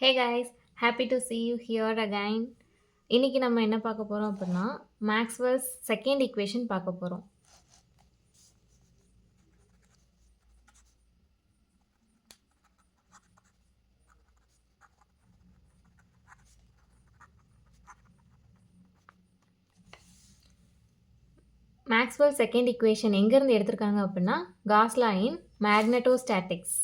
Hey guys, happy to see you here again. இன்னைக்கு நம்ம என்ன பார்க்க போறோம் அப்படின்னா மேக்ஸ்வெல்ஸ் செகண்ட் ஈக்குவேஷன் பார்க்க போறோம். மேக்ஸ்வெல் செகண்ட் ஈக்குவேஷன் எங்கேருந்து எடுத்திருக்காங்க அப்படின்னா காஸ் லா இன் மேக்னெட்டோஸ்டாட்டிக்ஸ்.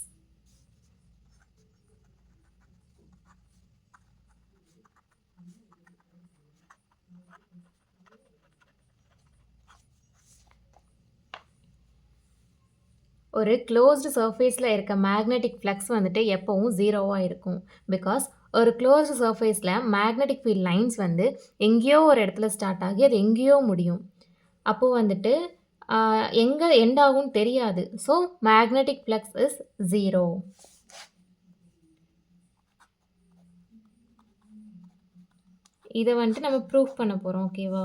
ஒரு க்ளோஸ்டு சர்ஃபேஸில் இருக்க மேக்னெட்டிக் ஃப்ளக்ஸ் வந்துட்டு எப்போவும் ஜீரோவாக இருக்கும். பிகாஸ் ஒரு க்ளோஸ்டு சர்ஃபேஸில் மேக்னெட்டிக் ஃபீல்ட் லைன்ஸ் வந்து எங்கேயோ ஒரு இடத்துல ஸ்டார்ட் ஆகி அது எங்கேயோ முடியும். அப்போது வந்துட்டு எங்கே எண்ட் ஆகும்னு தெரியாது. So magnetic flux is zero. இதை வந்துட்டு நம்ம ப்ரூஃப் பண்ண போகிறோம். ஓகேவா?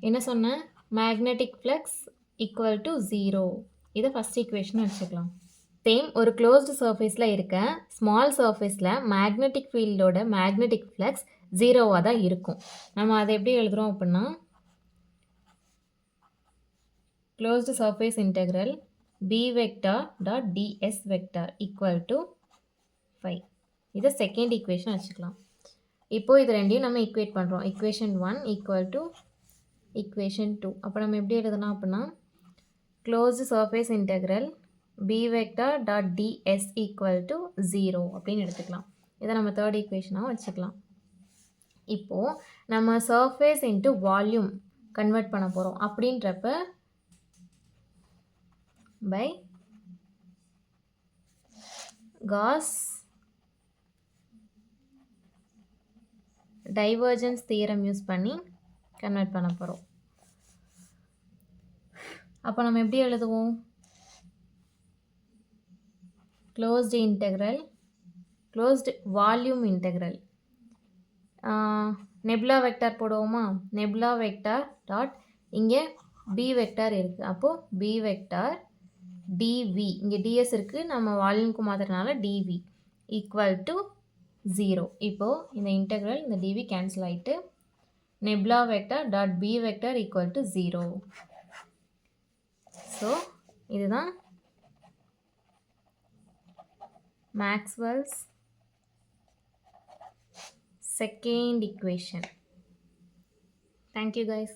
என்ன சொன்னேன்? Magnetic flux equal to zero. இதை ஃபஸ்ட் ஈக்குவேஷன் வச்சுக்கலாம். சேம் ஒரு க்ளோஸ்டு சர்ஃபேஸில் இருக்க ஸ்மால் சர்ஃபேஸில் மேக்னெட்டிக் ஃபீல்டோட மேக்னெட்டிக் ஃப்ளக்ஸ் ஜீரோவாக தான் இருக்கும். நம்ம அதை எப்படி எழுதுகிறோம் அப்படின்னா closed surface integral B vector dot ds vector equal to 5. இதை செகண்ட் ஈக்குவேஷன் வச்சுக்கலாம். இப்போது இது ரெண்டையும் நம்ம ஈக்குவேட் பண்ணுறோம். Equation 1 equal to equation 2. அப்போ நம்ம எப்படி எழுதலாம் அப்படின்னா closed surface integral B vector dot ds equal to 0 அப்படின்னு எடுத்துக்கலாம். இதை நம்ம தேர்ட் ஈக்குவேஷனாக வச்சுக்கலாம். இப்போது நம்ம சர்ஃபேஸ் இன்ட்டு வால்யூம் கன்வெர்ட் பண்ண போகிறோம். அப்படின்றப்ப by Gauss divergence theorem use பண்ணி கன்வெர்ட் பண்ண போகிறோம். அப்போ நம்ம எப்படி எழுதுவோம்? Closed integral closed volume integral nabla vector போடுவோமா? நெபுலா வெக்டார் டாட் இங்கே பி வெக்டார் இருக்குது. அப்போது பி வெக்டார் டிவி இங்கே டிஎஸ் இருக்குது, நம்ம வால்யூமுக்கு மாற்றுறதுனால டிவி ஈக்குவல் டு 0. இப்போது இந்த இன்டெக்ரல் இந்த டிவி கேன்சல் ஆகிட்டு nabla vector dot B vector equal to 0. So இதுதான் Maxwell's second equation. Thank you guys.